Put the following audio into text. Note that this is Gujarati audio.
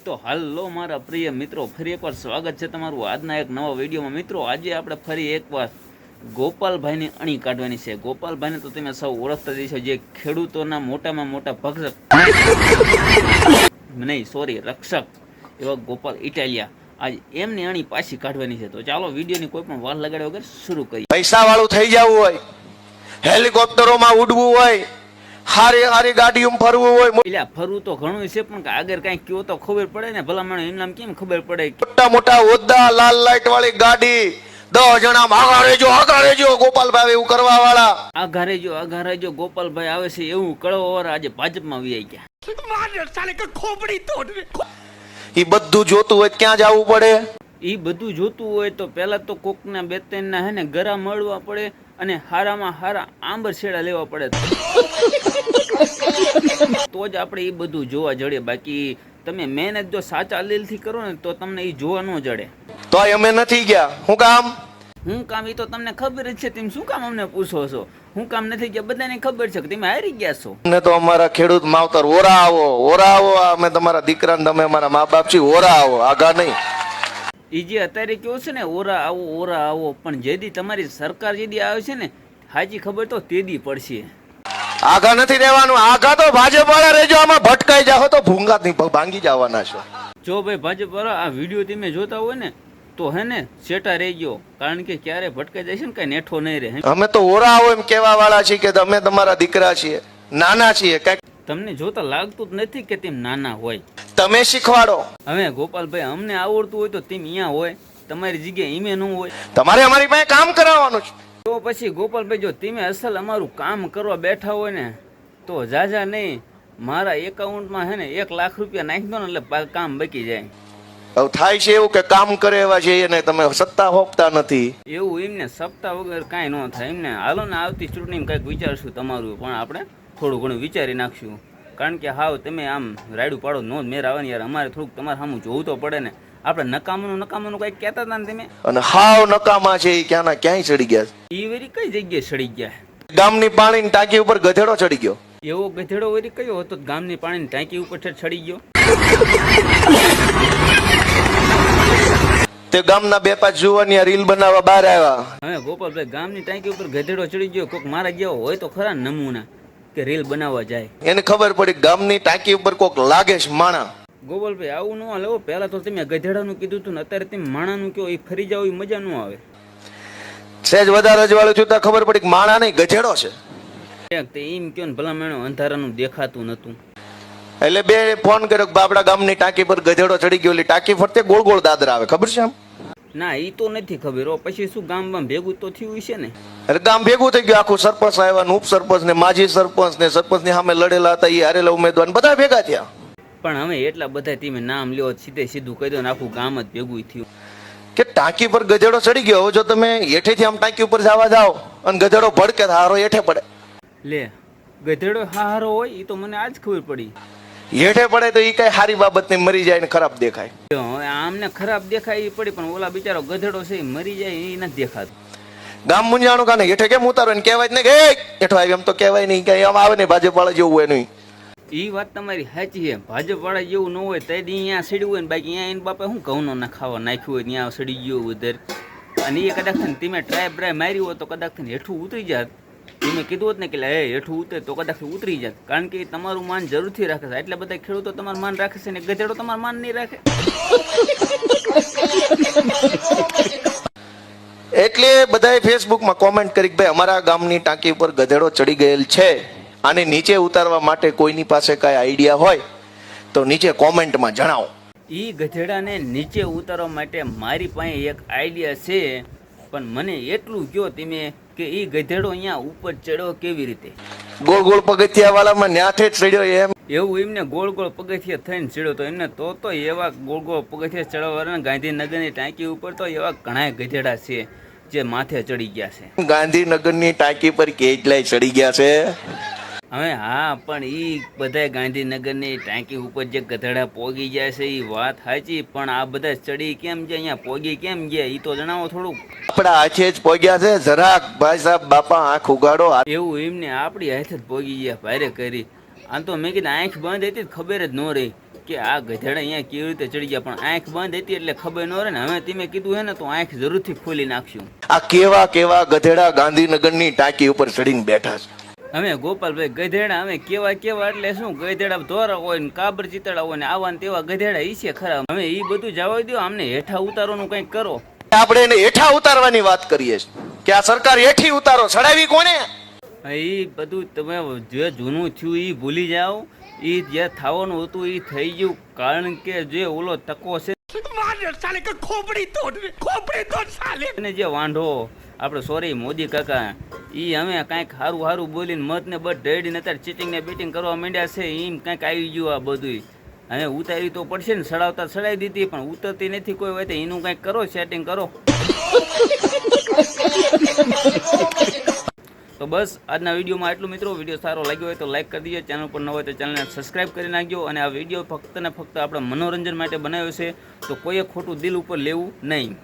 તો હાલો મારા પ્રિય મિત્રો, ફરી એકવાર સ્વાગત છે તમારું આજના એક નવા વિડીયોમાં। મિત્રો, આજે આપણે ફરી એકવાર ગોપાલભાઈની અણી કાઢવાની છે। ગોપાલભાઈને તો તમે સૌ ઓળખતા જ છો, જે ખેડૂતોના મોટામાં મોટા ભક્ષક નહીં સોરી રક્ષક એવા ગોપાલ ઇટાલિયા, આજ એમની અણી પાછી કાઢવાની છે। તો ચાલો વિડીયોની કોઈ પણ વાર લગાડ્યા વગર શરૂ કરીએ। પૈસા વાળું થઈ જવું હોય, હેલિકોપ્ટરોમાં ઉડવું હોય, હારી હારી ગાડીઓમાં ફરવું હોય, એટલે ફરવું તો ઘણું છે, પણ આગળ કઈ કયો તો ખબર પડે ને। ભલામણ એમ કેમ ખબર પડે? મોટા મોટા હોદ્દા, લાલ લાઈટ વાળી ગાડી, 10 જણા આગા રેજો ગોપાલભાઈ એવું કરવા વાળા, આઘા રહેજો ગોપાલભાઈ આવે છે એવું કળવો વાર આજે ભાજપમાં આવી ગયા। એ બધું જોતું હોય ક્યાં જવું પડે? એ બધું જોતું હોય તો પેલા તો કોકના બે ત્રણના હે ને ગરા મળવા પડે અને હારામાં હારા આંબર છેડા લેવા પડે, તો જ આપણે એ બધું જોવા જડે। બાકી તમે મહેનત જો સાચા દિલથી કરો ને તો તમને એ જોવા ન જડે। તો અમે નથી ગયા, હું કામ એ તો તમને ખબર જ છે, તમે શું કામ અમને પૂછો છો? હું કામ નથી ગયા બધાને ખબર છે કે તમે હારી ગયા છો। ને તો અમારા ખેડૂત માવતર ઓરા આવો, અમે તમારા દીકરા ને તમે અમારા મા બાપ છીએ, ઓરા આવો, આગા નહીં। એ જે અત્યારે કેવું છે ને ઓરા આવો, પણ જેદી તમારી સરકાર જેદી આવે છે ને હાજી ખબર તો તેદી પડશે। આગા નથી રહેવાનું, આગા તો ભાજપ વાળા રહેજો, આમાં ભટકાઈ જાઓ તો ભૂંગા ભાંગી જવાના છો। જો ભાઈ ભાજપ વાળા આ વિડીયો તમે જોતા હોય ને તો હે ને સેટા રહેજો, કારણ કે ક્યારે ભટકાઈ જાય છે ને કઈ નેઠો નહીં રહે। અમે તો ઓરા આવો એમ કેવા વાળા છીએ કે અમે તમારા દીકરા છીએ, નાના છીએ, કઈક તમને જોતા લાગતું જ નથી કે તેમ નાના હોય, તમે શીખવાડો। હવે ગોપાલભાઈ અમને આવડતું હોય તો તેમ અહીંયા હોય, તમારી જગ્યાએ ઈમે ન હોય, તમારે અમારી પાસે કામ કરાવવાનું છે। તો પછી ગોપાલભાઈ જો તમે અસલ અમારું કામ કરવા બેઠા હોય ને તો જાજા નહીં, મારા એકાઉન્ટમાં હે ને 1 લાખ રૂપિયા નાખી દો ને એટલે કામ બકી જાય। હવે થાય છે એવું કે કામ કરે એવા છે ને તમે સત્તા હોપતા નથી, એવું એમને સપ્તાહ વગર કાંઈ ન થાય એમને। હાલો ને આવતી ચૂંટણીમાં કંઈક વિચારશું તમારું, પણ આપણે થોડું ઘણું વિચારી નાખશું, કારણ કે હાવ તમે આમ રાયડું પાડો નો મેર આવે ને યાર, અમારે થોડુંક તમારે સામું જોવું તો પડે ને। આપણે નકામનું કંઈક કહેતા હતા ને તમે, અને હાવ નકામા છે એ ક્યાંના ક્યાંય ચડી ગયા એ વેરી કઈ જગ્યાએ ચડી ગયા? ગામની પાણીની ટાંકી ઉપર ગધેડો ચડી ગયો। એવો ગધેડો વેરી કયો હતો ગામની પાણીની ટાંકી ઉપર ચડી ગયો? તે ગામના 2-5 જુવાની રીલ બનાવવા બહાર આવ્યા। હવે ગોપાલભાઈ ગામની ટાંકી ઉપર ગધેડો ચડી ગયો, કોક મારા જેવો હોય તો ખરા નમૂના કે રીલ બનાવવા જાય, એને ખબર પડી ગામની ટાંકી ઉપર કોક લાગે છે માણા। ગોપાલભાઈ આવું ન લેવો, પહેલા તો તમે ગધેડાનું કીધું હતું ને અત્યારે તમે માણાનું કહો, એ ફરી જાવ એ મજા ન આવે। સહેજ વધારે અજવાળું થયું તો ખબર પડી કે માણા નહીં ગધેડો છે। એમ કયો ને ભલા મેણો અંધારાનું દેખાતું નતું, એટલે બે ફોન કર્યો કે બાપડા ગામની ટાંકી પર ગધેડો ચડી ગયો, એટલે ટાંકી ફરતે ગોળ ગોળ દાદરા આવે, ખબર છે આમ? ના એ તો નથી ખબર હો, પછી શું ગામમાં ભેગું તો થયું છે ને? એટલે ગામ ભેગું થઈ ગયું, આખું સરપંચ આવ્યા, ઉપસરપંચ ને માજી સરપંચ ને સરપંચ ની સામે લડેલા હતા એ હારેલા ઉમેદવાર બધા ભેગા થયા। પણ હવે એટલા બધા તમે નામ લ્યો, સીધું કહી દો ને આખું ગામ જ ભેગું થયું કે ટાંકી પર ગધેડો ચડી ગયો। હવે જો તમે હેઠેથી આમ ટાંકી ઉપર જવા જાઓ અને ગધેડો ભડકે હારો હેઠે પડે, લે ગધેડો હારો હોય એ તો મને આજ ખબર પડી। હેઠે પડે તો એ કઈ સારી બાબત ને મરી જાય ને ખરાબ દેખાય। હવે આમને ખરાબ દેખાય એ પડી, પણ ઓલા બિચારો ગધેડો છે એ મરી જાય એ નથી દેખાતું। ગામ મુંજાણું કાને હેઠે કેમ ઉતારો ને કહેવાય ને કે હેઠો આવી, એમ તો કહેવાય નહીં, કઈ આમ આવે ને ભાજપ વાળા જેવું હોય નહીં। એ વાત તમારી સાચી છે, ભાજપ વાળા જેવું ન હોય તો અહીંયા સડ્યું હોય ને, બાકી અહીંયા એને બાપા શું ઘઉંનો ના ખાવા નાખ્યું હોય ત્યાં સડી ગયો ઉધર, અને એ કદાચ તમે ટ્રાય મારી હોય તો કદાચ હેઠું ઉતરી જાત, તમે કીધું હોત ને કે હેઠું ઉતરે તો કદાચ ઉતરી જાત, કારણ કે તમારું માન જરૂરથી રાખે છે। એટલા બધા ખેડૂતો તમારું માન રાખે છે ને ગધેડો તમારું માન નહીં રાખે, એટલે બધાએ ફેસબુકમાં કોમેન્ટ કરી કે ભાઈ અમારા ગામની ટાંકી ઉપર ગધેડો ચડી ગયેલ છે, આને નીચે ઉતારવા માટે કોઈની પાસે કઈ આઈડિયા હોય તો નીચે કોમેન્ટમાં જણાવો। એ ગધેડાને નીચે ઉતારવા માટે મારી પાસે એક આઈડિયા છે, પણ મને એટલું કહો તમે કે એ ગધેડો અહીંયા ઉપર ચડ્યો કેવી રીતે? ગોળ ગોળ પગથિયા વાળામાં ન્યાઠે જ ચડ્યો એમ? એવું એમને ગોળ ગોળ પગથિયા થઈને ચડ્યો તો એમને તો એવા ગોળ ગોળ પગથિયા ચડવાવાળા ગાંધીનગરની ટાંકી ઉપર તો એવા ઘણા ગધેડા છે જે માથે ચડી ગયા છે। ગાંધીનગરની ટાંકી પર કેટલાય ચડી ગયા છે? હવે હા, પણ ઈ બધા ગાંધીનગરની ટાંકી ઉપર જે ગધેડા પોગી જાય છે એ વાત સાચી, પણ આ બધા ચડી કેમ ગયા, અહીંયા પોગી કેમ ગયા એ તો જણાવો થોડુંક। આપણા હાથે જ પોગ્યા છે, જરાક ભાઈ સાહેબ બાપા આંખ ઉગાડો। એવું એમને આપણી હાથે જ પોગી ગયા ભારે કરી, આમ તો મેં કીધું આંખ બંધ હતી ખબર જ ન રહી કે આ ગધેડા અહીંયા કેવી રીતે ચડી ગયા, પણ આંખ બંધ હતી એટલે ખબર ન રહે ને. હવે તમે કીધું હે ને તો આંખ જરૂરથી ખોલી નાખશું. આ કેવા કેવા ગધેડા ગાંધીનગરની ટાંકી ઉપર ચડીને બેઠા છે. અમે ગોપાલભાઈ ગધેડા અમે કેવા કેવા એટલે શું, ગધેડા ધોરા હોય ને કાબર ચિતડા હોય ને આવા ને તેવા ગધેડા ઈ છે ખરા. હવે એ બધું જવા દો, અમને હેઠા ઉતારવાનું કંઈક કરો. આપણે એને હેઠા ઉતારવાની વાત કરીએ છીએ કે આ સરકાર હેઠી ઉતારો, ચડાવી કોને? એ બધું તમે જે જૂનું થયું એ ભૂલી જાઓ. એ જે થવાનું હતું એ થઈ ગયું, કારણ કે જે ઓલો તકો છે ને જે વાંઢો આપણે સોરી મોદી કાકા, એ અમે કાંઈક સારું સારું બોલીને મત ને બધ ડેડીને અત્યારે ચીટિંગ ને બેટિંગ કરવા માંડ્યા છે. એમ કાંઈક આવી ગયું આ બધું. હવે ઉતારી તો પડશે ને, સડાવતા સડાવી દીધી પણ ઉતરતી નથી કોઈ હોય તો એનું કંઈક કરો, સેટિંગ કરો. તો બસ આજના વિડીયોમાં એટલું મિત્રો. વિડીયો સારો લાગ્યો હોય તો લાઈક કરી દીજો, ચેનલ પર ન હોય તો ચેનલને સબસ્ક્રાઈબ કરી નાખજો. અને આ વિડીયો ફક્ત ને ફક્ત આપણે મનોરંજન માટે બનાવ્યો છે, તો કોઈએ ખોટું દિલ ઉપર લેવું નહીં.